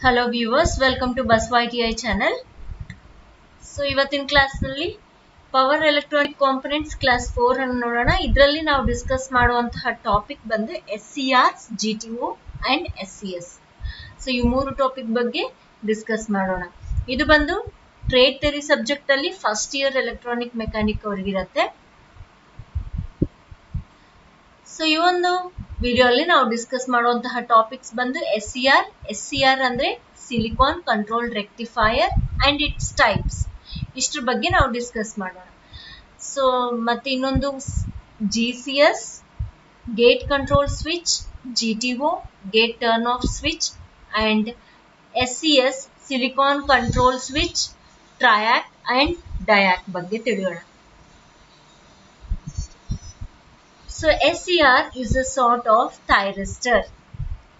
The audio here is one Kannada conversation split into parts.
Hello viewers, welcome to Bus YTI channel. So ಇವತ್ತಿನ ಕ್ಲಾಸ್ ನಲ್ಲಿ ಪವರ್ ಎಲೆಕ್ಟ್ರಾನಿಕ್ ಕಾಂಪೊನೆಂಟ್ಸ್ ಕ್ಲಾಸ್ 4 ಅನ್ನು ನೋಡೋಣ. ಇದರಲ್ಲಿ ನಾವು ಡಿಸ್ಕಸ್ ಮಾಡುವಂತಹ ಟಾಪಿಕ್ ಬಂದು SCR, GTO and SCS. So ಈ ಮೂರು ಟಾಪಿಕ್ ಬಗ್ಗೆ ಡಿಸ್ಕಸ್ ಮಾಡೋಣ. ಇದು ಬಂದು ಟ್ರೇಡ್ ಥಿಯರಿ ಸಬ್ಜೆಕ್ಟ್ ಅಲ್ಲಿ ಫಸ್ಟ್ ಇಯರ್ ಎಲೆಕ್ಟ್ರಾನಿಕ್ ಮೆಕ್ಯಾನಿಕ್ ಅವರಿಗಿರುತ್ತೆ. ಸೊ ಈ ಒಂದು ವಿಡಿಯೋ ಅಲ್ಲಿ ನಾವು ಡಿಸ್ಕಸ್ ಮಾಡುವಂತಹ ಟಾಪಿಕ್ಸ್ ಬಂದು SCR ಅಂದ್ರೆ silicon control rectifier and its types, ಇಷ್ಟ್ರ ಬಗ್ಗೆ ನಾವು ಡಿಸ್ಕಸ್ ಮಾಡೋಣ. ಸೊ ಮತ್ತೆ ಇನ್ನೊಂದು GCS gate control switch, GTO gate turn off switch and SCS silicon control switch, triac and diac ಬಗ್ಗೆ ತಿಳಿಯೋಣ. So SCR is a sort of thyristor.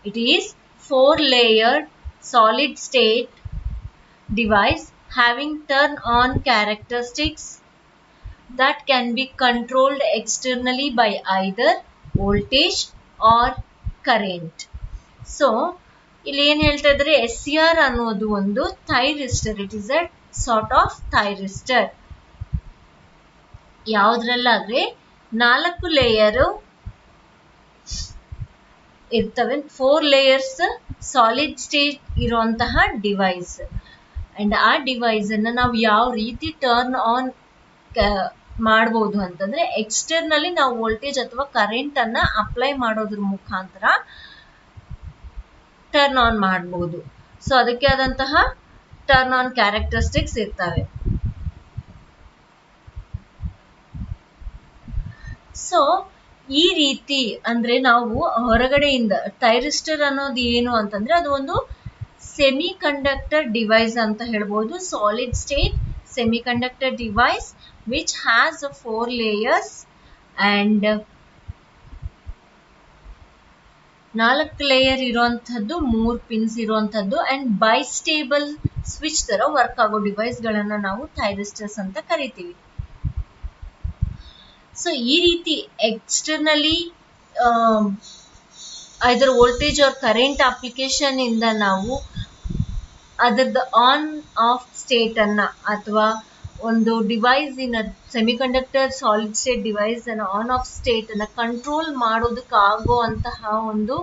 It is 4-layered solid state device having turn on characteristics that can be controlled externally by either voltage or current. So ಇಲ್ಲಿ ಏನು ಹೇಳ್ತಾ ಇದ್ದಾರೆ, SCR ಅನ್ನೋದು ಒಂದು thyristor. It is a sort of thyristor. ಯಾವುದ್ರಲ್ಲಾದ್ರೆ 4 ಲೇಯರ್ ಇರ್ತವೆ, 4 ಲೇಯರ್ಸ್ ಸಾಲಿಡ್ ಸ್ಟೇಟ್ ಇರುವಂತಹ ಡಿವೈಸ್. ಅಂಡ್ ಆ ಡಿವೈಸ್ ಅನ್ನ ನಾವು ಯಾವ ರೀತಿ ಟರ್ನ್ ಆನ್ ಮಾಡಬಹುದು ಅಂತಂದ್ರೆ, ಎಕ್ಸ್ಟರ್ನಲಿ ನಾವು ವೋಲ್ಟೇಜ್ ಅಥವಾ ಕರೆಂಟ್ ಅನ್ನ ಅಪ್ಲೈ ಮಾಡೋದ್ರ ಮುಖಾಂತರ ಟರ್ನ್ ಆನ್ ಮಾಡಬಹುದು. ಸೊ ಅದಕ್ಕೆ ಆದಂತಹ ಟರ್ನ್ ಆನ್ ಕ್ಯಾರೆಕ್ಟರಿಸ್ಟಿಕ್ಸ್ ಇರ್ತವೆ. ಸೊ ಈ ರೀತಿ ಅಂದ್ರೆ ನಾವು ಹೊರಗಡೆಯಿಂದ ಥೈರಿಸ್ಟರ್ ಅನ್ನೋದು ಏನು ಅಂತಂದ್ರೆ, ಅದು ಒಂದು ಸೆಮಿ ಕಂಡಕ್ಟರ್ ಡಿವೈಸ್ ಅಂತ ಹೇಳ್ಬೋದು. Solid state semi conductor device which has 4 layers and 4 layer ಇರುವಂತದ್ದು, 3 ಪಿನ್ಸ್ ಇರುವಂತದ್ದು ಅಂಡ್ ಬೈಸ್ಟೇಬಲ್ ಸ್ವಿಚ್ ತರ ವರ್ಕ್ ಆಗೋ ಡಿವೈಸ್ ಗಳನ್ನ ನಾವು ಥೈರಿಸ್ಟರ್ಸ್ ಅಂತ ಕರಿತೀವಿ. ಸೊ ಈ ರೀತಿ ಎಕ್ಸ್ಟರ್ನಲಿ ಐದರ್ ವೋಲ್ಟೇಜ್ ಆರ್ ಕರೆಂಟ್ ಅಪ್ಲಿಕೇಶನ್ ಇಂದ ನಾವು ಅದರದ್ದು ಆನ್ ಆಫ್ ಸ್ಟೇಟ್ ಅನ್ನ ಅಥವಾ ಒಂದು ಡಿವೈಸ್ ಇನ ಸೆಮಿಕಂಡಕ್ಟರ್ ಸಾಲಿಡ್ ಸ್ಟೇಟ್ ಡಿವೈಸ್ ಅನ್ನ ಆನ್ ಆಫ್ ಸ್ಟೇಟ್ ಅನ್ನ ಕಂಟ್ರೋಲ್ ಮಾಡೋದಕ್ಕಾಗುವಂತಹ ಒಂದು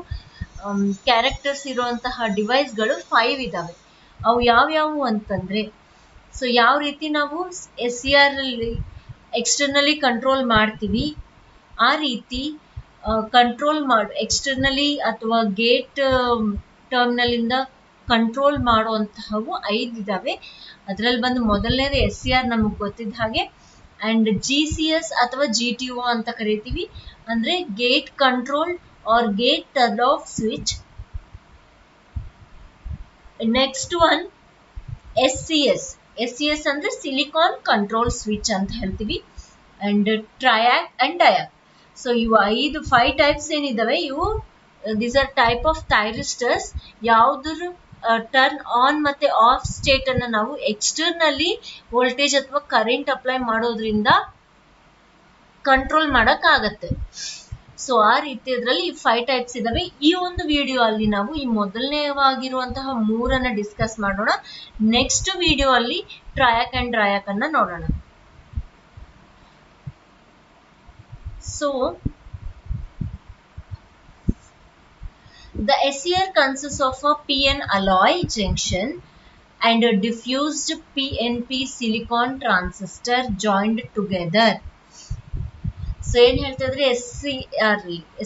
ಕ್ಯಾರೆಕ್ಟರ್ಸ್ ಇರುವಂತಹ ಡಿವೈಸ್ಗಳು 5 ಇದಾವೆ. ಅವು ಯಾವ್ಯಾವು ಅಂತಂದ್ರೆ, ಸೊ ಯಾವ ರೀತಿ ನಾವು SCR ಅಲ್ಲಿ ಎಕ್ಸ್ಟರ್ನಲಿ ಕಂಟ್ರೋಲ್ ಮಾಡ್ತೀವಿ, ಆ ರೀತಿ ಕಂಟ್ರೋಲ್ ಎಕ್ಸ್ಟರ್ನಲಿ ಅಥವಾ ಗೇಟ್ ಟರ್ಮಿನಲ್ ಇಂದ ಕಂಟ್ರೋಲ್ ಮಾಡುವಂತಹವು 5 ಇದಾವೆ. ಅದರಲ್ಲಿ ಬಂದು ಮೊದಲನೇದು SCR ನಮಗೆ ಗೊತ್ತಿದ್ದ ಹಾಗೆ, ಅಂಡ್ GCS ಅಥವಾ GTO ಅಂತ ಕರಿತೀವಿ, ಅಂದ್ರೆ gate control R gate turn off switch. Next one SCS ಅಂದ್ರೆ ಸಿಲಿಕಾನ್ ಕಂಟ್ರೋಲ್ ಸ್ವಿಚ್ ಅಂತ ಹೇಳ್ತೀವಿ, and triac and DIAC. So ಇವು 5 ಟೈಪ್ಸ್ ಏನಿದಾವೆ, ಇವು ದೀಸ್ ಆರ್ ಟೈಪ್ ಆಫ್ ಥೈರಿಸ್ಟರ್ಸ್. ಯಾವ್ದ್ರ ಟರ್ನ್ ಆನ್ ಮತ್ತೆ ಆಫ್ ಸ್ಟೇಟ್ ಅನ್ನ ನಾವು ಎಕ್ಸ್ಟರ್ನಲಿ ವೋಲ್ಟೇಜ್ ಅಥವಾ ಕರೆಂಟ್ ಅಪ್ಲೈ ಮಾಡೋದ್ರಿಂದ ಕಂಟ್ರೋಲ್ ಮಾಡಕ್ ಆಗತ್ತೆ. ಸೊ ಆ ರೀತಿ ಅದರಲ್ಲಿ 5 ಟೈಪ್ಸ್ ಇದಾವೆ. ಈ ಒಂದು ವಿಡಿಯೋ ಅಲ್ಲಿ ನಾವು ಈ ಮೊದಲನೇವಾಗಿರುವಂತಹ 3 ಡಿಸ್ಕಸ್ ಮಾಡೋಣ. ನೆಕ್ಸ್ಟ್ ವಿಡಿಯೋ ಅಲ್ಲಿ ಟ್ರಯಾಕ್ ಅಂಡ್ ಡಯಾಕ್ ಅನ್ನ ನೋಡೋಣ. So the SCR consists of a PN alloy junction and a diffused PNP silicon transistor joined together. So ಏನ್ ಹೇಳ್ತಾ ಇದ್ರೆ,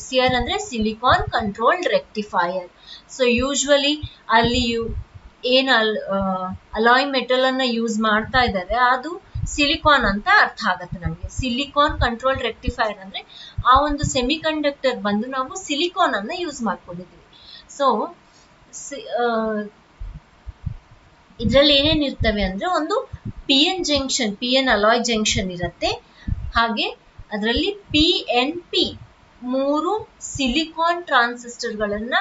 SCR ಅಂದ್ರೆ silicon controlled rectifier. So usually ಅಲ್ಲಿ ಏನ್ ಅಲಾಯ್ ಮೆಟಲ್ ಅನ್ನ ಯೂಸ್ ಮಾಡ್ತಾ ಇದ್ದಾರೆ, ಅದು ಸಿಲಿಕಾನ್ ಅಂತ ಅರ್ಥ ಆಗತ್ತೆ ನಮಗೆ. ಸಿಲಿಕಾನ್ ಕಂಟ್ರೋಲ್ ರೆಕ್ಟಿಫೈಯರ್ ಅಂದ್ರೆ ಆ ಒಂದು ಸೆಮಿ ಕಂಡಕ್ಟರ್ ಬಂದು ನಾವು ಸಿಲಿಕಾನ್ ಅನ್ನ ಯೂಸ್ ಮಾಡ್ಕೊಂಡಿದ್ದೀವಿ. ಸೊ ಇದ್ರಲ್ಲಿ ಏನೇನ್ ಇರ್ತವೆ ಅಂದ್ರೆ, ಒಂದು PN ಅಲಾಯ್ ಜಂಕ್ಷನ್ ಇರುತ್ತೆ, ಹಾಗೆ ಅದರಲ್ಲಿ PNP 3 ಸಿಲಿಕಾನ್ ಟ್ರಾನ್ಸಿಸ್ಟರ್ ಗಳನ್ನ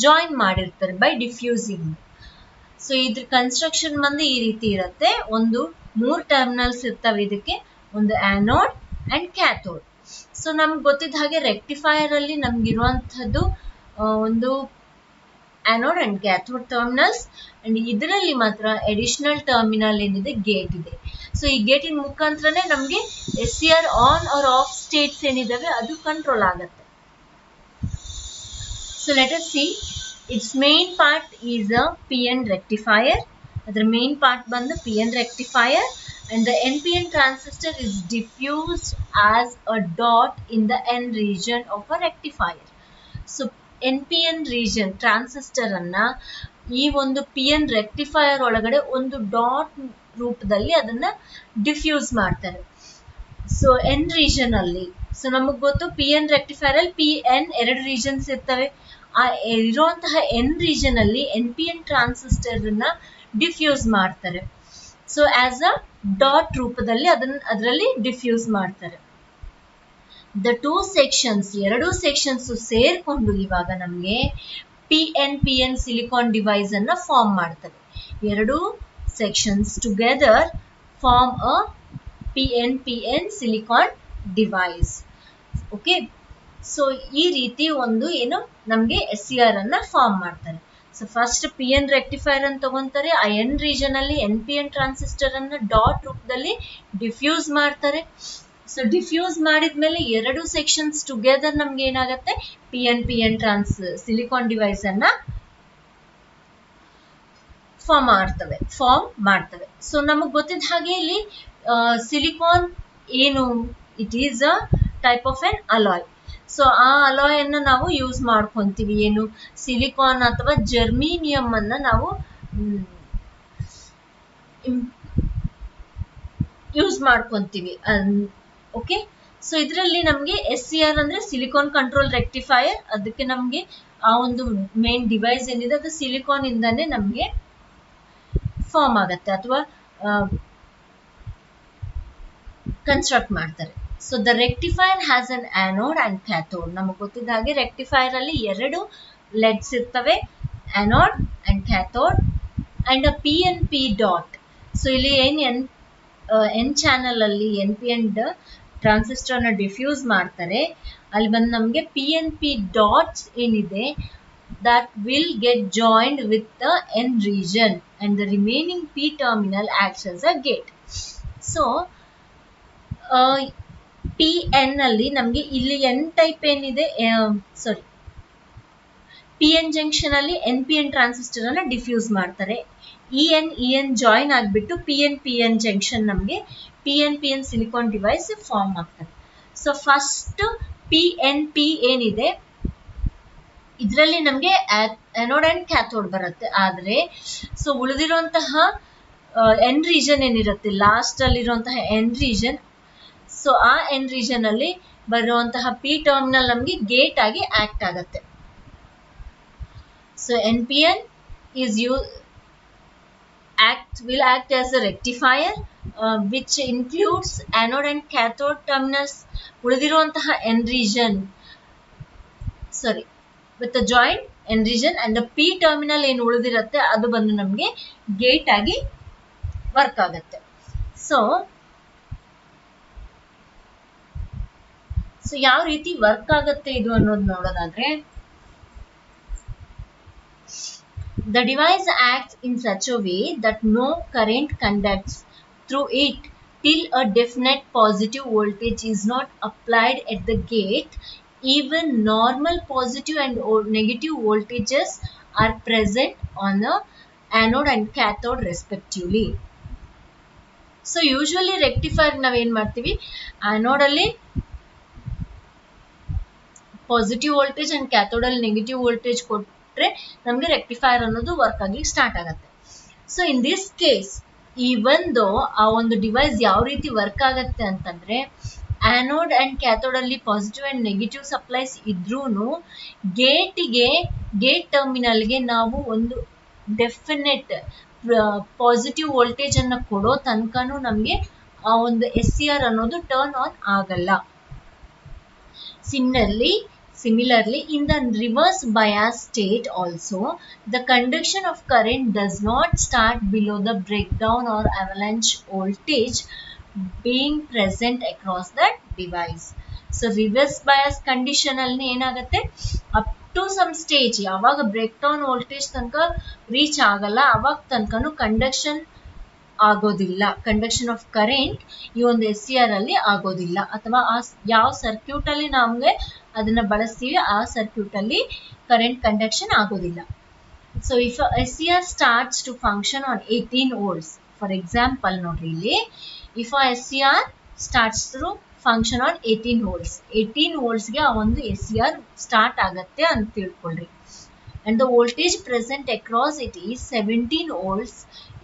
ಜಾಯಿನ್ ಮಾಡಿರ್ತಾರೆ ಬೈ ಡಿಫ್ಯೂಸಿಂಗ್. ಸೊ ಇದ್ರ ಕನ್ಸ್ಟ್ರಕ್ಷನ್ ಬಂದು ಈ ರೀತಿ ಇರುತ್ತೆ. ಒಂದು 3 ಟರ್ಮಿನಲ್ಸ್ ಇರ್ತವೆ ಇದಕ್ಕೆ, ಒಂದು ಆನೋಡ್ ಅಂಡ್ ಕ್ಯಾಥೋಡ್. ಸೊ ನಮ್ಗೆ ಗೊತ್ತಿದ್ದ ಹಾಗೆ ರೆಕ್ಟಿಫೈಯರ್ ಅಲ್ಲಿ ನಮ್ಗಿರುವಂತಹದ್ದು ಒಂದು anode and cathode terminals and ಇದರಲ್ಲಿ ಮಾತ್ರ ಅಡಿಷನಲ್ ಟರ್ಮಿನಲ್ ಏನಿದೆ ಗೇಟ್ ಇದೆ. ಸೊ ಈ ಗೇಟಿನ ಮುಖಾಂತರನೇ ನಮಗೆ SCR on or off states ಏನಿದಾವೆ ಅದು ಕಂಟ್ರೋಲ್ ಆಗುತ್ತೆ. So let us see its main part is a PN rectifier. ಅದರ ಮೇನ್ ಪಾರ್ಟ್ ಬಂದು PN rectifier and the NPN transistor is diffused as a dot in the N region of a rectifier. So NPN region transistor ಅನ್ನ ಈ ಒಂದು PN rectifier ಒಳಗಡೆ ಒಂದು ಡಾಟ್ ರೂಪದಲ್ಲಿ ಅದನ್ನ ಡಿಫ್ಯೂಸ್ ಮಾಡ್ತಾರೆ. ಸೊ N region ಅಲ್ಲಿ, ಸೊ ನಮಗ್ ಗೊತ್ತು PN rectifier ಅಲ್ಲಿ PN ಎರಡು ರೀಜನ್ಸ್ ಇರ್ತವೆ. ಆ ಇರುವಂತಹ N region ಅಲ್ಲಿ NPN ಟ್ರಾನ್ಸಿಸ್ಟರ್ ಅನ್ನ ಡಿಫ್ಯೂಸ್ ಮಾಡ್ತಾರೆ. ಸೊ ಆಸ್ ಅ ಡಾಟ್ ರೂಪದಲ್ಲಿ ಅದರಲ್ಲಿ ಡಿಫ್ಯೂಸ್ ಮಾಡ್ತಾರೆ. ದ ಟೂ ಸೆಕ್ಷನ್ಸ್, ಎರಡೂ ಸೆಕ್ಷನ್ಸ್ ಸೇರ್ಕೊಂಡು ಇವಾಗ ನಮಗೆ PN ಸಿಲಿಕಾನ್ ಡಿವೈಸ್ ಅನ್ನ ಫಾರ್ಮ್ ಮಾಡ್ತವೆ. ಎರಡೂ sections together form a PN silicon device. Okay, so ಈ ರೀತಿ ಒಂದು ಏನು ನಮಗೆ SCR ಅನ್ನ ಫಾರ್ಮ್ ಮಾಡ್ತಾರೆ. ಸೊ ಫಸ್ಟ್ PN rectifier ಅನ್ನು ತಗೊಂತಾರೆ. ಆ N region ಅಲ್ಲಿ NPN ಟ್ರಾನ್ಸಿಸ್ಟರ್ ಅನ್ನ ಡಾಟ್ ರೂಪದಲ್ಲಿ ಡಿಫ್ಯೂಸ್ ಮಾಡ್ತಾರೆ. ಸೊ ಡಿಫ್ಯೂಸ್ ಮಾಡಿದ್ಮೇಲೆ ಎರಡು ಸೆಕ್ಷನ್ಸ್ ಟುಗೆದರ್ ನಮ್ಗೆ ಏನಾಗುತ್ತೆ PN ಸಿಲಿಕಾನ್ ಡಿವೈಸ್ ಅನ್ನ ಫಾರ್ಮ್ ಮಾಡ್ತವೆ. ಸೊ ನಮಗ್ ಗೊತ್ತಿದ್ದ ಹಾಗೆ ಇಲ್ಲಿ ಸಿಲಿಕಾನ್ ಏನು, it is a type of N alloy. So ಆ ಅಲಾಯ್ ಅನ್ನ ನಾವು ಯೂಸ್ ಮಾಡ್ಕೊಂತೀವಿ. ಏನು, ಸಿಲಿಕಾನ್ ಅಥವಾ ಜರ್ಮೇನಿಯಂ ಅನ್ನ ನಾವು ಯೂಸ್ ಮಾಡ್ಕೊಂತೀವಿ. ಓಕೆ, ಸೊ ಇದರಲ್ಲಿ ನಮಗೆ SCR ಅಂದ್ರೆ ಸಿಲಿಕಾನ್ ಕಂಟ್ರೋಲ್ ರೆಕ್ಟಿಫೈಯರ್. ಅದಕ್ಕೆ ನಮಗೆ ಆ ಒಂದು ಮೇನ್ ಡಿವೈಸ್ ಏನಿದೆ ಅದು ಸಿಲಿಕಾನ್ ಇಂದಾನೆ ನಮಗೆ ಫಾರ್ಮ್ ಆಗತ್ತೆ ಅಥವಾ ಕನ್ಸ್ಟ್ರಕ್ಟ್ ಮಾಡ್ತಾರೆ. So the rectifier has an anode and cathode. ನಮಗೆ ಗೊತ್ತಿದ್ದ ಹಾಗೆ ರೆಕ್ಟಿಫೈಯರ್ ಅಲ್ಲಿ ಎರಡು ಲೆಡ್ಸ್ ಇರ್ತವೆ, anode and cathode and a PNP dot. So ಇಲ್ಲಿ ಎನ್ ಚಾನಲ್ ಅಲ್ಲಿ NPN ಟ್ರಾನ್ಸಿಸ್ಟರ್ ನ ಡಿಫ್ಯೂಸ್ ಮಾಡ್ತಾರೆ. ಅಲ್ಲಿ ಬಂದು ನಮಗೆ PNP ಡಾಟ್ಸ್ ಏನಿದೆ that will get joined with the N region and the remaining P terminal acts as a gate. So PN ಅಲ್ಲಿ ನಮಗೆ ಇಲ್ಲಿ N ಟೈಪ್ ಏನಿದೆ, ಸಾರಿ PN ಜಂಕ್ಷನ್ ಅಲ್ಲಿ NPN ಟ್ರಾನ್ಸಿಸ್ಟರ್ ಅನ್ನ ಡಿಫ್ಯೂಸ್ ಮಾಡ್ತಾರೆ. EN ಜಾಯಿನ್ ಆಗ್ಬಿಟ್ಟು PN ಜಂಕ್ಷನ್ ನಮಗೆ PN ಸಿಲಿಕಾನ್ ಡಿವೈಸ್ ಫಾರ್ಮ್ ಆಗ್ತದೆ. ಸೊ ಫಸ್ಟ್ PNP ಏನಿದೆ ಇದರಲ್ಲಿ ನಮಗೆ ಆನೋಡ್ ಅಂಡ್ ಕ್ಯಾಥೋಡ್ ಬರುತ್ತೆ. ಆದ್ರೆ ಸೊ ಉಳಿದಿರುವಂತಹ N ರೀಜನ್ ಏನಿರುತ್ತೆ, ಲಾಸ್ಟ್ ಅಲ್ಲಿರುವಂತಹ N ರೀಜನ್, ಸೊ ಆ N ರೀಜನ್ ಅಲ್ಲಿ ಬರುವಂತಹ P ಟರ್ಮಿನಲ್ ನಮಗೆ ಗೇಟ್ ಆಗಿ ಆಕ್ಟ್ ಆಗುತ್ತೆ. So NPN will act as a rectifier which includes anode and cathode terminals. ಉಳಿದಿರುವಂತಹ N region, sorry, with the joint N region and the P terminal ಏನು ಉಳಿದಿರುತ್ತೆ ಅದು ಬಂದು ನಮಗೆ ಗೇಟ್ ಆಗಿ ವರ್ಕ್ ಆಗುತ್ತೆ. ಸೊ ಯಾವ ರೀತಿ ವರ್ಕ್ ಆಗುತ್ತೆ ಇದು ಅನ್ನೋದು ನೋಡೋದಾದ್ರೆ, the device acts in such a way that no current conducts through it till a definite positive voltage is not applied at the gate. Even normal positive and negative voltages are present on the anode and cathode respectively. So usually rectifier ನಾವು ಏನು ಮಾಡ್ತೀವಿ, anode ಅಲ್ಲಿ ಪಾಸಿಟಿವ್ ವೋಲ್ಟೇಜ್ ಅಂಡ್ ಕ್ಯಾಥೋಡ್ ಅಲ್ಲಿ ನೆಗೆಟಿವ್ ವೋಲ್ಟೇಜ್ ಕೊಟ್ರೆ ನಮಗೆ ರೆಕ್ಟಿಫೈರ್ ಅನ್ನೋದು ವರ್ಕ್ ಆಗಿ ಸ್ಟಾರ್ಟ್ ಆಗುತ್ತೆ. So in this case even though ಆ ಒಂದು ಡಿವೈಸ್ ಯಾವ ರೀತಿ ವರ್ಕ್ ಆಗುತ್ತೆ ಅಂತಂದ್ರೆ, ಆನೋಡ್ ಅಂಡ್ ಕ್ಯಾಥೋಡ್ ಅಲ್ಲಿ ಪಾಸಿಟಿವ್ ಅಂಡ್ ನೆಗೆಟಿವ್ ಸಪ್ಲೈಸ್ ಇದ್ರೂ ಗೇಟ್ ಟರ್ಮಿನಲ್ಗೆ ನಾವು ಒಂದು ಡೆಫಿನೆಟ್ ಪಾಸಿಟಿವ್ ವೋಲ್ಟೇಜ್ ಅನ್ನ ಕೊಡೋ ತನಕನೂ ನಮಗೆ ಆ ಒಂದು SCR ಅನ್ನೋದು ಟರ್ನ್ ಆನ್ ಆಗಲ್ಲ. Similarly, in the reverse bias state also, the conduction of current does not start below the breakdown or avalanche voltage being present across that device. So reverse bias condition alli enagutte, to some stage, ಯಾವಾಗ ಬ್ರೇಕ್ ಡೌನ್ ವೋಲ್ಟೇಜ್ ತನಕ ರೀಚ್ ಆಗಲ್ಲ ಅವಾಗ ತನಕನೂ ಕಂಡಕ್ಷನ್ ಆಗೋದಿಲ್ಲ, ಕಂಡಕ್ಷನ್ ಆಫ್ ಕರೆಂಟ್ ಈ ಒಂದು SCR ಅಲ್ಲಿ ಆಗೋದಿಲ್ಲ, ಅಥವಾ ಆ ಯಾವ ಸರ್ಕ್ಯೂಟ್ ಅಲ್ಲಿ ನಮ್ಗೆ ಅದನ್ನ ಬಳಸ್ತೀವಿ ಆ ಸರ್ಕ್ಯೂಟ್ ಅಲ್ಲಿ ಕರೆಂಟ್ ಕಂಡಕ್ಷನ್ ಆಗೋದಿಲ್ಲ. So if SCR starts to function on 18 volts, for example ನೋಡ್ರಿ ಇಲ್ಲಿ, if a SCR starts to function on 18 volts, 18 volts ಗೆ ಆ ಒಂದು SCR ಸ್ಟಾರ್ಟ್ ಆಗತ್ತೆ ಅಂತ ತಿಳ್ಕೊಳ್ರಿ. And the voltage present across it is 17 volts,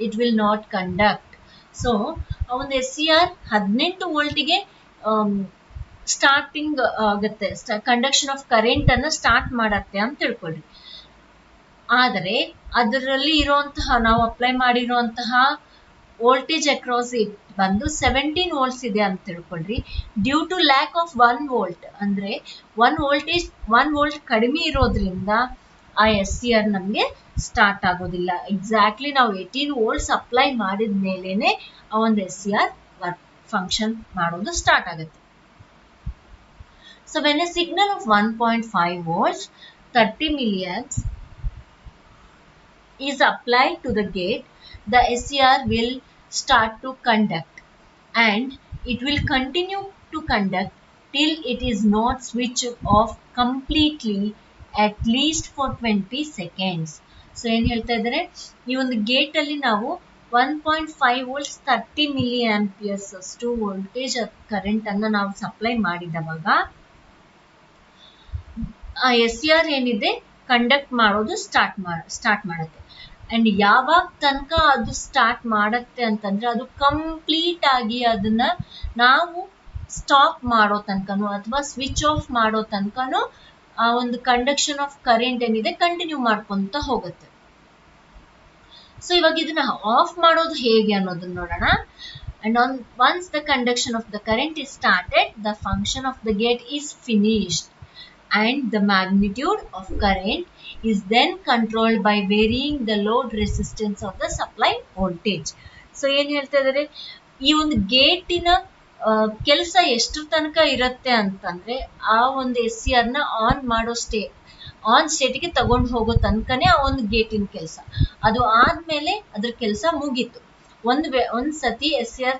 it will not conduct. So ಆ ಒಂದು SCR 18 ವೋಲ್ಟಿಗೆ ಸ್ಟಾರ್ಟಿಂಗ್ ಆಗುತ್ತೆ, ಕಂಡಕ್ಷನ್ ಆಫ್ ಕರೆಂಟ್ ಅನ್ನ ಸ್ಟಾರ್ಟ್ ಮಾಡತ್ತೆ ಅಂತ ತಿಳ್ಕೊಳ್ರಿ. ಆದರೆ ಅದರಲ್ಲಿ ಇರುವಂತಹ ನಾವು ಅಪ್ಲೈ ಮಾಡಿರುವಂತಹ ವೋಲ್ಟೇಜ್ ಅಕ್ರಾಸ್ ಇಟ್ ಬಂದು 17 ವೋಲ್ಟ್ಸ್ ಇದೆ ಅಂತ ತಿಳ್ಕೊಳ್ರಿ. Due to lack of 1 volt, ಅಂದ್ರೆ 1 ವೋಲ್ಟ್ ಕಡಿಮೆ ಇರೋದ್ರಿಂದ ಆ SCR ನಮಗೆ ಸ್ಟಾರ್ಟ್ ಆಗೋದಿಲ್ಲ. ಎಕ್ಸಾಕ್ಟ್ಲಿ ನಾವು 18 ವೋಲ್ಟ್ಸ್ ಅಪ್ಲೈ ಮಾಡಿದ ಮೇಲೇನೆ ಆ ಒಂದು SCR ಫಂಕ್ಷನ್ ಮಾಡೋದು ಸ್ಟಾರ್ಟ್ ಆಗುತ್ತೆ. So when A signal of 1.5 volts 30 milliamps is applied to the gate, the SCR will start to conduct, and it will continue to conduct till it is not switched off completely, at least for 20 seconds. So ಏನು ಹೇಳ್ತಾ ಇದ್ದಾರೆ, ಈ ಒಂದು ಗೇಟ್ ಅಲ್ಲಿ ನಾವು 1.5 volts 30 milliamperes ಅಷ್ಟು ವೋಲ್ಟೇಜ್ ಕರೆಂಟ್ ಅನ್ನ ನಾವು ಸಪ್ಲೈ ಮಾಡಿದವಾಗ ಆ SCR ಏನಿದೆ ಕಂಡಕ್ಟ್ ಮಾಡೋದು ಸ್ಟಾರ್ಟ್ ಮಾಡುತ್ತೆ. ಅಂಡ್ ಯಾವಾಗ ತನಕ ಅದು ಸ್ಟಾರ್ಟ್ ಮಾಡತ್ತೆ ಅಂತಂದ್ರೆ ಅದು ಕಂಪ್ಲೀಟ್ ಆಗಿ ಅದನ್ನ ನಾವು ಸ್ಟಾಪ್ ಮಾಡೋ ತನಕನೂ ಅಥವಾ ಸ್ವಿಚ್ ಆಫ್ ಮಾಡೋ ತನಕನೂ ಆ ಒಂದು ಕಂಡಕ್ಷನ್ ಆಫ್ ಕರೆಂಟ್ ಏನಿದೆ ಕಂಟಿನ್ಯೂ ಮಾಡ್ಕೊಂತ ಹೋಗುತ್ತೆ. ಸೊ ಇವಾಗ ಇದನ್ನ ಆಫ್ ಮಾಡೋದು ಹೇಗೆ ಅನ್ನೋದನ್ನ ನೋಡೋಣ. And once the conduction of the current is started, the function of the gate is finished, and the magnitude of current is then controlled by varying the load resistance of the supply voltage. So ಏನ್ ಹೇಳ್ತಾ ಇದ್ದಾರೆ, ಈ ಒಂದು ಗೇಟಿನ ಕೆಲಸ ಎಷ್ಟು ತನಕ ಇರುತ್ತೆ ಅಂತಂದ್ರೆ ಆ ಒಂದು SCR ನ ಆನ್ ಸ್ಟೇಟಿಗೆ ತಗೊಂಡು ಹೋಗೋ ತನಕನೇ ಆ ಒಂದು ಗೇಟಿನ ಕೆಲಸ. ಅದು ಆದ್ಮೇಲೆ ಅದ್ರ ಕೆಲಸ ಮುಗೀತು. ಒಂದ್ ಸತಿ SCR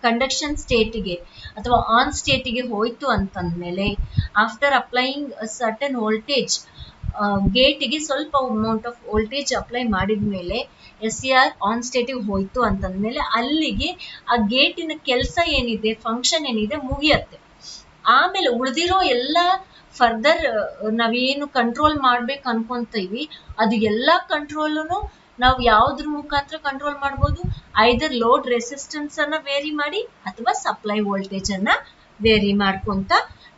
ಕಂಡಕ್ಷನ್ ಸ್ಟೇಟಿಗೆ ಅಥವಾ ಆನ್ ಸ್ಟೇಟಿಗೆ ಹೋಯ್ತು ಅಂತಂದ್ಮೇಲೆ ಆಫ್ಟರ್ ಅಪ್ಲೈಯಿಂಗ್ ಸರ್ಟನ್ ವೋಲ್ಟೇಜ್, ಗೇಟಿಗೆ ಸ್ವಲ್ಪ ಅಮೌಂಟ್ ಆಫ್ ವೋಲ್ಟೇಜ್ ಅಪ್ಲೈ ಮಾಡಿದ ಮೇಲೆ SCR ಆನ್ ಸ್ಟೇಟಿಗೆ ಹೋಯ್ತು ಅಂತಂದ್ಮೇಲೆ ಅಲ್ಲಿಗೆ ಆ ಗೇಟಿನ ಕೆಲಸ ಏನಿದೆ, ಫಂಕ್ಷನ್ ಏನಿದೆ ಮುಗಿಯತ್ತೆ. ಆಮೇಲೆ ಉಳಿದಿರೋ ಎಲ್ಲ ಫರ್ದರ್ ನಾವೇನು ಕಂಟ್ರೋಲ್ ಮಾಡ್ಬೇಕು ಅನ್ಕೊಂತೀವಿ ಅದು ಎಲ್ಲಾ ಕಂಟ್ರೋಲನು ನಾವು ಯಾವ್ದ್ರ ಮುಖಾಂತರ ಕಂಟ್ರೋಲ್ ಮಾಡ್ಬೋದು, ಐದರ್ ಲೋಡ್ ರೆಸಿಸ್ಟೆನ್ಸ್ ಅನ್ನ ವೇರಿ ಮಾಡಿ ಅಥವಾ ಸಪ್ಲೈ ವೋಲ್ಟೇಜ್ ಅನ್ನ ವೇರಿ ಮಾಡ್ಕೊಂತ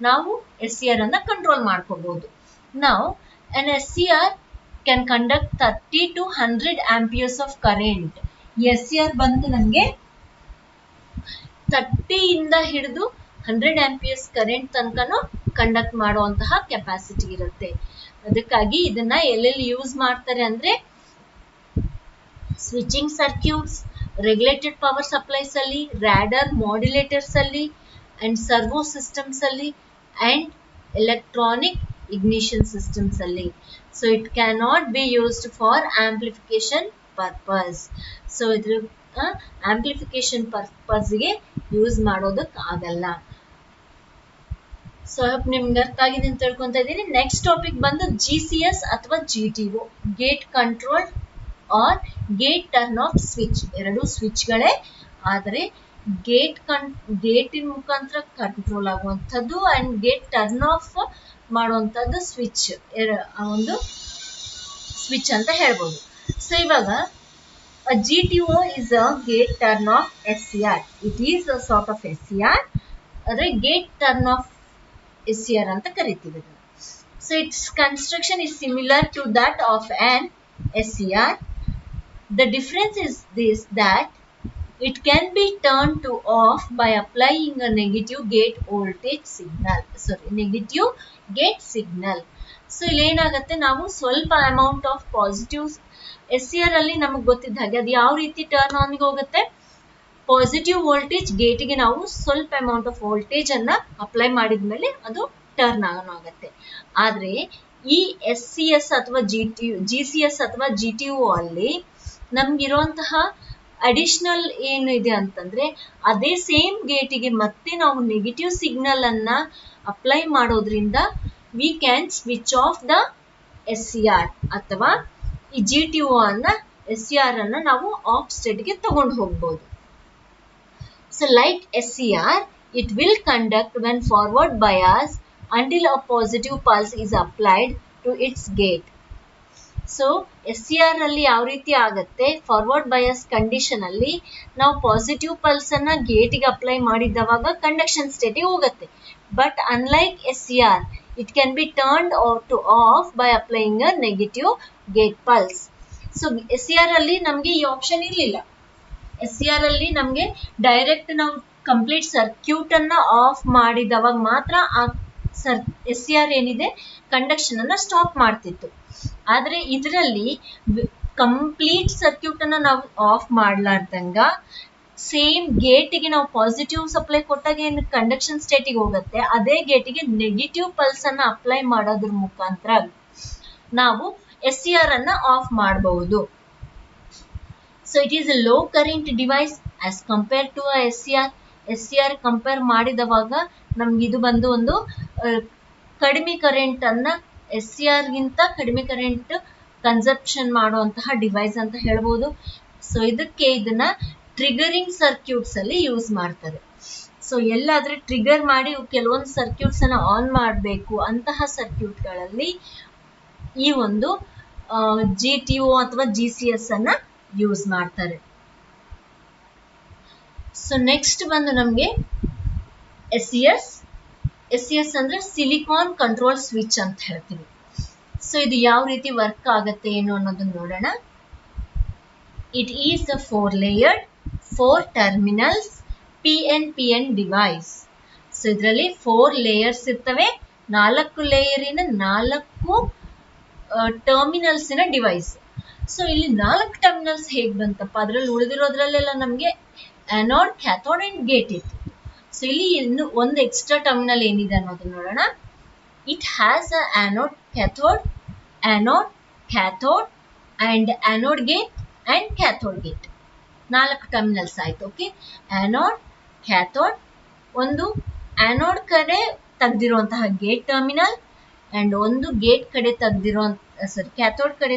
ನಾವು SCR ಅನ್ನ ಕಂಟ್ರೋಲ್ ಮಾಡ್ಕೋಬಹುದು. ನಾವು an SCR can conduct 30 to 100 amperes of current. SCR ಬಂದು ನಮಗೆ 30 ಇಂದ ಹಿಡಿದು 100 amperes ಕರೆಂಟ್ ತನಕನೂ ಕಂಡಕ್ಟ್ ಮಾಡುವಂತಹ ಕೆಪಾಸಿಟಿ ಇರುತ್ತೆ. ಅದಕ್ಕಾಗಿ ಇದನ್ನ ಎಲ್ಲೆಲ್ಲಿ ಯೂಸ್ ಮಾಡ್ತಾರೆ ಅಂದ್ರೆ switching circuits, regulated power supplies ಅಲ್ಲಿ, ರಾಡರ್ ಮಾಡ್ಯುಲೇಟರ್ಸ್ ಅಲ್ಲಿ, ಅಂಡ್ ಸರ್ವೋ ಸಿಸ್ಟಮ್ಸ್ ಅಲ್ಲಿ, ಅಂಡ್ ಎಲೆಕ್ಟ್ರಾನಿಕ್ ignition systems ಅಲ್ಲಿ. So it cannot be used for amplification purpose. So ಇದ್ರ amplification purpose ಗೆ ಯೂಸ್ ಮಾಡೋದಕ್ಕೆ ಆಗಲ್ಲ. ಸೊ ನಿಮ್ಗೆ ಅರ್ಥ ಆಗಿದೆ ಅಂತ ತಿಳ್ಕೊಂತ ಇದ್ದೀನಿ. ನೆಕ್ಸ್ಟ್ ಟಾಪಿಕ್ ಬಂದು GCS ಅಥವಾ GTO, gate control R gate turn off switch. ಎರಡು ಸ್ವಿಚ್ಗಳೇ, ಆದರೆ ಗೇಟಿನ ಮುಖಾಂತರ ಕಂಟ್ರೋಲ್ ಆಗುವಂಥದ್ದು ಅಂಡ್ ಗೇಟ್ ಟರ್ನ್ ಆಫ್ ಮಾಡುವಂಥದ್ದು ಒಂದು ಸ್ವಿಚ್ ಅಂತ ಹೇಳ್ಬೋದು. ಸೊ ಇವಾಗ GTO is a gate turn off SCR. It is a sort of SCR, ಆದರೆ ಗೇಟ್ ಟರ್ನ್ ಆಫ್ SCR ಅಂತ ಕರಿತೀವಿ. So its construction is similar to that of an SCR. The difference is this, that it can be turned to off by applying a negative gate signal. So ಇಲ್ಲಿ ಏನಾಗುತ್ತೆ, ನಾವು ಸ್ವಲ್ಪ ಅಮೌಂಟ್ ಆಫ್ ಪಾಸಿಟಿವ್ SCR ಅಲ್ಲಿ ನಮಗೆ ಗೊತ್ತಿದ್ದ ಹಾಗೆ ಅದು ಯಾವ ರೀತಿ ಟರ್ನ್ ಆನ್ ಹೋಗುತ್ತೆ, ಪಾಸಿಟಿವ್ ವೋಲ್ಟೇಜ್ ಗೇಟಿಗೆ ನಾವು ಸ್ವಲ್ಪ ಅಮೌಂಟ್ ಆಫ್ ವೋಲ್ಟೇಜ್ ಅನ್ನ ಅಪ್ಲೈ ಮಾಡಿದ್ಮೇಲೆ ಅದು ಟರ್ನ್ ಆನ್ ಆಗುತ್ತೆ. ಆದ್ರೆ ಈ SCS ಅಥವಾ GCS ಅಥವಾ GTU ಅಲ್ಲಿ ನಮ್ಗಿರುವಂತಹ ಅಡಿಷನಲ್ ಏನಿದೆ ಅಂತಂದ್ರೆ ಅದೇ ಸೇಮ್ ಗೇಟಿಗೆ ಮತ್ತೆ ನಾವು ನೆಗೆಟಿವ್ ಸಿಗ್ನಲ್ ಅನ್ನ ಅಪ್ಲೈ ಮಾಡೋದ್ರಿಂದ we can switch off the SCR ಅಥವಾ ಈ GTU ಅನ್ನ SCR ಅನ್ನ ನಾವು ಆಫ್ ಸ್ಟೇಟ್ಗೆ ತಗೊಂಡು ಹೋಗ್ಬೋದು. So like SCR, it will conduct when forward bias until a positive pulse is applied to its gate. So SCR ಅಲ್ಲಿ ಯಾವ ರೀತಿ ಆಗುತ್ತೆ, ಫಾರ್ವರ್ಡ್ ಬಯಾಸ್ ಕಂಡೀಷನ್ ಅಲ್ಲಿ ನಾವು ಪಾಸಿಟಿವ್ ಪಲ್ಸ್ ಅನ್ನ ಗೇಟಿಗೆ ಅಪ್ಲೈ ಮಾಡಿದವಾಗ ಕಂಡಕ್ಷನ್ ಸ್ಟೇಟಿಗೆ ಹೋಗುತ್ತೆ. But unlike SCR, it can be turned to off by applying a negative gate pulse. So SCR ಅಲ್ಲಿ ನಮಗೆ ಈ ಆಪ್ಷನ್ ಇರಲಿಲ್ಲ. SCR ಅಲ್ಲಿ ನಮಗೆ ಡೈರೆಕ್ಟ್ ನಾವು ಕಂಪ್ಲೀಟ್ ಸರ್ಕ್ಯೂಟ್ ಅನ್ನ ಆಫ್ ಮಾಡಿದವಾಗ ಮಾತ್ರ ಆ SCR ಏನಿದೆ ಕಂಡಕ್ಷನ್ ಅನ್ನ ಸ್ಟಾಪ್ ಮಾಡ್ತಿತ್ತು. ಆದ್ರೆ ಇದರಲ್ಲಿ ಕಂಪ್ಲೀಟ್ ಸರ್ಕ್ಯೂಟ್ ಅನ್ನ ನಾವು ಆಫ್ ಮಾಡ್ಲಾರ್ದಂಗ ಸೇಮ್ ಗೇಟಿಗೆ ನಾವು ಪಾಸಿಟಿವ್ ಸಪ್ಲೈ ಕೊಟ್ಟಾಗ ಏನು ಕಂಡಕ್ಷನ್ ಸ್ಟೇಟಿಗೆ ಹೋಗುತ್ತೆ, ಅದೇ ಗೇಟಿಗೆ ನೆಗೆಟಿವ್ ಪಲ್ಸ್ ಅನ್ನ ಅಪ್ಲೈ ಮಾಡೋದ್ರ ಮುಖಾಂತರ ನಾವು SCR ಅನ್ನ ಆಫ್ ಮಾಡಬಹುದು. So it is a low current device as compare to a SCR compare ಮಾಡಿದವಾಗ ನಮ್ಗೆ ಇದು ಬಂದು ಒಂದು ಕಡಿಮೆ ಕರೆಂಟ್ ಅನ್ನ SCR ಗಿಂತ ಕಡಿಮೆ ಕರೆಂಟ್ ಕನ್ಸಪ್ಷನ್ ಮಾಡುವಂತಹ ಡಿವೈಸ್ ಅಂತ ಹೇಳ್ಬೋದು. ಸೊ ಇದಕ್ಕೆ ಇದನ್ನ ಟ್ರಿಗರಿಂಗ್ ಸರ್ಕ್ಯೂಟ್ಸ್ ಅಲ್ಲಿ ಯೂಸ್ ಮಾಡ್ತಾರೆ. ಸೊ ಎಲ್ಲಾದ್ರೆ ಟ್ರಿಗರ್ ಮಾಡಿ ಕೆಲವೊಂದು ಸರ್ಕ್ಯೂಟ್ಸ್ ಅನ್ನ ಆನ್ ಮಾಡಬೇಕು ಅಂತಹ ಸರ್ಕ್ಯೂಟ್ಗಳಲ್ಲಿ ಈ ಒಂದು GTU ಅಥವಾ GCS ಅನ್ನ ಯೂಸ್ ಮಾಡ್ತಾರೆ. ಸೊ ನೆಕ್ಸ್ಟ್ ಬಂದು ನಮಗೆ SCS ಅಂದ್ರೆ ಸಿಲಿಕಾನ್ ಕಂಟ್ರೋಲ್ ಸ್ವಿಚ್ ಅಂತ ಹೇಳ್ತೀವಿ. ಸೊ ಇದು ಯಾವ ರೀತಿ ವರ್ಕ್ ಆಗುತ್ತೆ ಏನು ಅನ್ನೋದನ್ನ ನೋಡೋಣ. It is a 4-layered 4 terminals PNPN device. So ಇದರಲ್ಲಿ 4 ಲೇಯರ್ಸ್ ಇರ್ತವೆ, 4 ಲೇಯರಿನ 4 ಟರ್ಮಿನಲ್ಸಿನ ಡಿವೈಸ್. ಸೊ ಇಲ್ಲಿ 4 ಟರ್ಮಿನಲ್ಸ್ ಹೇಗೆ ಬಂತಪ್ಪ, ಅದರಲ್ಲಿ ಉಳಿದಿರೋದ್ರಲ್ಲೆಲ್ಲ ನಮಗೆ ಆನೋಡ್, ಕ್ಯಾಥೋಡ್ ಅಂಡ್ ಗೇಟ್ ಇತ್ತು. ಸೊ ಇಲ್ಲಿ ಇನ್ನು ಒಂದು ಎಕ್ಸ್ಟ್ರಾ ಟರ್ಮಿನಲ್ ಏನಿದೆ ಅನ್ನೋದನ್ನ ನೋಡೋಣ. It has a anode, cathode and anode gate and cathode gate. 4 terminals ಆಯ್ತು. ಓಕೆ, ಆನೋಡ್, ಕ್ಯಾಥೋಡ್, ಒಂದು ಆನೋಡ್ ಕಡೆ ತೆಗೆದಿರುವಂತಹ ಗೇಟ್ ಟರ್ಮಿನಲ್ ಅಂಡ್ ಒಂದು ಗೇಟ್ ಕಡೆ ಕ್ಯಾಥೋಡ್ ಕಡೆ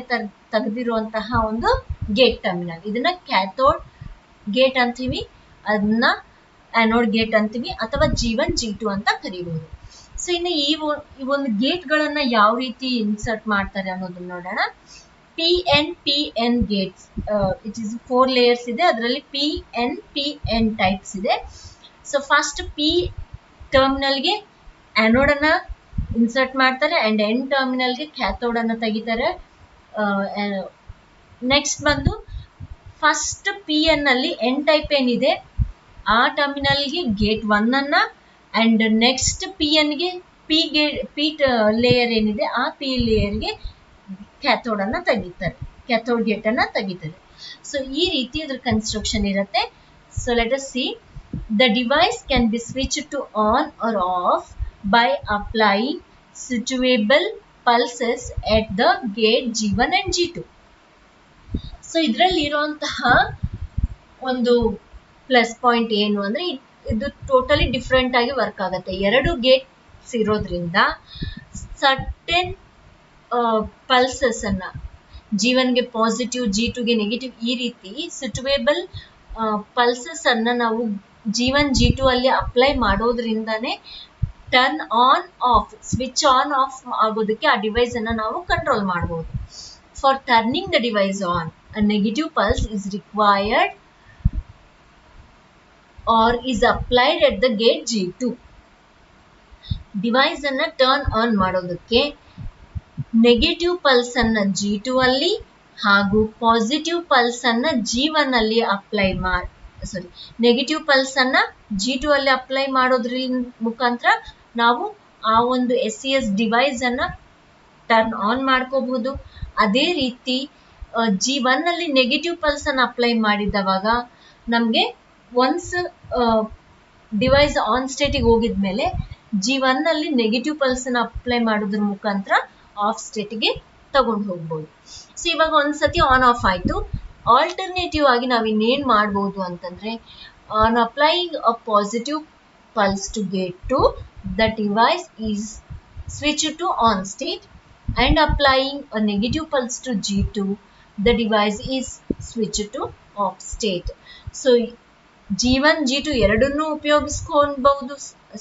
ತೆಗೆದಿರುವಂತಹ ಒಂದು ಗೇಟ್ ಟರ್ಮಿನಲ್. ಇದನ್ನ ಕ್ಯಾಥೋಡ್ ಗೇಟ್ ಅಂತೀವಿ, ಅದನ್ನ ಆನೋಡ್ ಗೇಟ್ ಅಂತೀವಿ, ಅಥವಾ G1 G2 ಅಂತ ಕರೀಬಹುದು. ಸೊ ಇನ್ನು ಈ ಒಂದು ಗೇಟ್ ಗಳನ್ನ ಯಾವ ರೀತಿ ಇನ್ಸರ್ಟ್ ಮಾಡ್ತಾರೆ ಅನ್ನೋದನ್ನ ನೋಡೋಣ. PNPN Gates, it is 4 layers ಇದೆ, ಅದರಲ್ಲಿ PNPN ಟೈಪ್ಸ್ ಇದೆ. ಸೊ ಫಸ್ಟ್ P ಟರ್ಮಿನಲ್ಗೆ ಆನೋಡ್ ಅನ್ನ ಇನ್ಸರ್ಟ್ ಮಾಡ್ತಾರೆ ಅಂಡ್ N ಟರ್ಮಿನಲ್ಗೆ ಕ್ಯಾಥೋಡ್ ಅನ್ನ ತೆಗಿತಾರೆ. ನೆಕ್ಸ್ಟ್ ಬಂದು ಫಸ್ಟ್ PN ಅಲ್ಲಿ N ಟೈಪ್ ಏನಿದೆ ಆ ಟರ್ಮಿನಲ್ಗೆ ಗೇಟ್ 1 ಅನ್ನ ಅಂಡ್ ನೆಕ್ಸ್ಟ್ PNಗೆ P ಲೇಯರ್ ಏನಿದೆ ಆ P ಲೇಯರ್ಗೆ ಕ್ಯಾಥೋಡ್ ಅನ್ನ ತೆಗಿತಾರೆ, ಕ್ಯಾಥೋಡ್ ಗೇಟ್ ಅನ್ನ ತೆಗಿತಾರೆ. ಸೊ ಈ ರೀತಿ ಅದ್ರ ಕನ್ಸ್ಟ್ರಕ್ಷನ್ ಇರುತ್ತೆ. So let us C. The device can be switched to on or off by applying switchable pulses at the gate G1 and G2. So ಇದರಲ್ಲಿ ಇರುವಂತಹ ಒಂದು ಪ್ಲಸ್ ಪಾಯಿಂಟ್ ಏನು ಅಂದ್ರೆ ಇದು ಟೋಟಲಿ ಡಿಫ್ರೆಂಟ್ ಆಗಿ ವರ್ಕ್ ಆಗುತ್ತೆ. 2 ಗೇಟ್ಸ್ ಇರೋದ್ರಿಂದ ಸರ್ಟೆನ್ ಪಲ್ಸಸ್ ಅನ್ನ G1ಗೆ ಪಾಸಿಟಿವ್, G2ಗೆ ನೆಗೆಟಿವ್, ಈ ರೀತಿ ಸ್ವಿಚಬಲ್ ಪಲ್ಸಸ್ ಅನ್ನ ನಾವು G1 G2 ಅಲ್ಲಿ ಅಪ್ಲೈ ಮಾಡೋದ್ರಿಂದಾನೇ turn on off, switch on off ಆಗೋದಕ್ಕೆ ಆ ಡಿವೈಸ್ ಅನ್ನ ನಾವು ಕಂಟ್ರೋಲ್ ಮಾಡಬಹುದು. For turning the device on, a negative pulse is required or is applied at the gate G2. Device ಅನ್ನ ಟರ್ನ್ ಆನ್ ಮಾಡೋದಕ್ಕೆ ನೆಗೆಟಿವ್ ಪಲ್ಸ್ ಅನ್ನ G2 ಅಲ್ಲಿ ಹಾಗೂ ಪಾಸಿಟಿವ್ ಪಲ್ಸ್ ಅನ್ನ G1 ಅಲ್ಲಿ ನೆಗೆಟಿವ್ ಪಲ್ಸ್ ಅನ್ನ G2 ಅಲ್ಲಿ ಅಪ್ಲೈ ಮಾಡೋದ್ರ ಮುಖಾಂತರ ನಾವು ಆ ಒಂದು SCS ಡಿವೈಸ್ ಅನ್ನ ಟರ್ನ್ ಆನ್ ಮಾಡ್ಕೋಬಹುದು. ಅದೇ ರೀತಿ G1 ಅಲ್ಲಿ ನೆಗೆಟಿವ್ ಪಲ್ಸ್ ಅನ್ನ ಅಪ್ಲೈ ಮಾಡಿದವಾಗ ನಮ್ಗೆ ಒನ್ಸ್ ಡಿವೈಸ್ ಆನ್ ಸ್ಟೇಟಿಗೆ ಹೋಗಿದ್ಮೇಲೆ G1 ಅಲ್ಲಿ ನೆಗೆಟಿವ್ ಪಲ್ಸ್ ಅನ್ನ ಅಪ್ಲೈ ಮಾಡೋದ್ರ ಮುಖಾಂತರ ಆಫ್ ಸ್ಟೇಟ್ಗೆ ತಗೊಂಡು ಹೋಗ್ಬೋದು. ಸೊ ಇವಾಗ ಒಂದ್ಸತಿ ಆನ್ ಆಫ್ ಆಯಿತು. ಆಲ್ಟರ್ನೇಟಿವ್ ಆಗಿ ನಾವು ಇನ್ನೇನು ಮಾಡ್ಬೋದು ಅಂತಂದರೆ, on applying a positive pulse to gate 2, the device is switched to on state, and applying a negative pulse to G2, the device is switched to off state. So G1 G2 ಎರಡನ್ನೂ ಉಪಯೋಗಿಸ್ಕೊಬಹುದು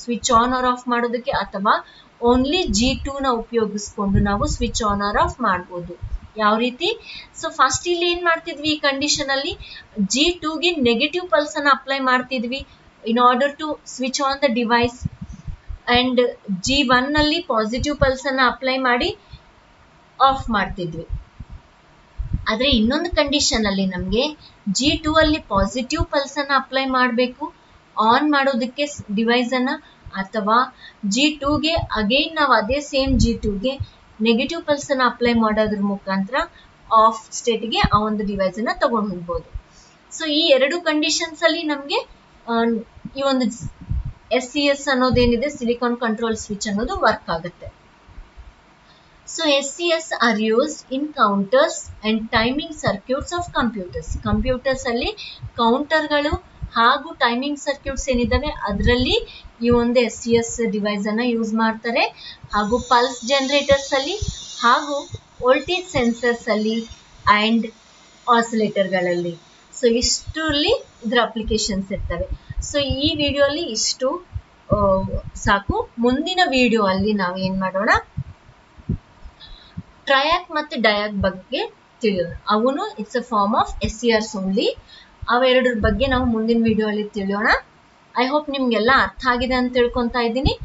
ಸ್ವಿಚ್ ಆನ್ ಆರ್ ಆಫ್ ಮಾಡೋದಕ್ಕೆ, ಅಥವಾ ಓನ್ಲಿ G2 ನ ಉಪಯೋಗಿಸ್ಕೊಂಡು ನಾವು ಸ್ವಿಚ್ ಆನ್ ಆರ್ ಆಫ್ ಮಾಡ್ಬೋದು. ಯಾವ ರೀತಿ? ಸೊ ಫಸ್ಟ್ ಇಲ್ಲಿ ಏನ್ ಮಾಡ್ತಿದ್ವಿ, ಈ ಕಂಡೀಷನ್ ಅಲ್ಲಿ G2ಗೆ ನೆಗೆಟಿವ್ ಪಲ್ಸ್ ಅನ್ನ ಅಪ್ಲೈ ಮಾಡ್ತಿದ್ವಿ in order to switch on the device, and G1 ನಲ್ಲಿ ಪಾಸಿಟಿವ್ ಪಲ್ಸ್ ಅನ್ನ ಅಪ್ಲೈ ಮಾಡಿ ಆಫ್ ಮಾಡ್ತಿದ್ವಿ. ಆದ್ರೆ ಇನ್ನೊಂದು ಕಂಡೀಷನ್ ಅಲ್ಲಿ ನಮಗೆ G2 ಅಲ್ಲಿ ಪಾಸಿಟಿವ್ ಪಲ್ಸ್ ಅನ್ನ ಅಪ್ಲೈ ಮಾಡಬೇಕು ಆನ್ ಮಾಡೋದಕ್ಕೆ ಡಿವೈಸ್ ಅನ್ನ, ಅಥವಾ G2ಗೆ ಅಗೈನ್ ನಾವು ಅದೇ ಸೇಮ್ G2ಗೆ ನೆಗೆಟಿವ್ ಪಲ್ಸ್ ಅನ್ನ ಅಪ್ಲೈ ಮಾಡೋದ್ರ ಮುಖಾಂತರ ಆಫ್ ಸ್ಟೇಟ್ಗೆ ಆ ಒಂದು ಡಿವೈಸ್ ಅನ್ನ ತಗೊಂಡು ಹೋಗ್ಬೋದು. ಸೊ ಈ ಎರಡು ಕಂಡೀಷನ್ಸ್ ಅಲ್ಲಿ ನಮಗೆ ಈ ಒಂದು SCS ಅನ್ನೋದೇನಿದೆ, ಸಿಲಿಕಾನ್ ಕಂಟ್ರೋಲ್ ಸ್ವಿಚ್ ಅನ್ನೋದು ವರ್ಕ್ ಆಗುತ್ತೆ. So SCS are used in counters and timing circuits of computers ಅಲ್ಲಿ ಕೌಂಟರ್ಗಳು ಹಾಗೂ ಟೈಮಿಂಗ್ ಸರ್ಕ್ಯೂಟ್ಸ್ ಏನಿದಾವೆ ಅದರಲ್ಲಿ ಈ ಒಂದು SCS ಡಿವೈಸ್ ಅನ್ನ ಯೂಸ್ ಮಾಡ್ತಾರೆ, ಹಾಗೂ ಪಲ್ಸ್ ಜನರೇಟರ್ಸ್ ಅಲ್ಲಿ, ಹಾಗೂ ವೋಲ್ಟೇಜ್ ಸೆನ್ಸರ್ಸ್ ಅಲ್ಲಿ ಅಂಡ್ ಆಸಿಲೇಟರ್ಗಳಲ್ಲಿ. ಸೊ ಇಷ್ಟರಲ್ಲಿ ಇದರ ಅಪ್ಲಿಕೇಶನ್ಸ್ ಇರ್ತವೆ. ಸೊ ಈ ವಿಡಿಯೋ ಅಲ್ಲಿ ಇಷ್ಟು ಸಾಕು. ಮುಂದಿನ ವಿಡಿಯೋ ಅಲ್ಲಿ ನಾವು ಏನ್ ಮಾಡೋಣ, ಟ್ರಯಾಕ್ ಮತ್ತು ಡಯಾಕ್ ಬಗ್ಗೆ ತಿಳಿಯೋಣ. ಅವನು it's a form of SCRs only. ಅವೆರಡರ ಬಗ್ಗೆ ನಾವು ಮುಂದಿನ ವಿಡಿಯೋ ಅಲ್ಲಿ ತಿಳಿಯೋಣ. ಐ ಹೋಪ್ ನಿಮ್ಗೆಲ್ಲ ಅರ್ಥ ಆಗಿದೆ ಅಂತ ತಿಳ್ಕೊತಾ ಇದ್ದೀನಿ.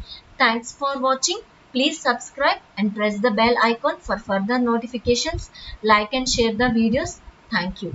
Thanks for watching. Please subscribe and press the bell icon for further notifications. Like and share the videos. Thank you.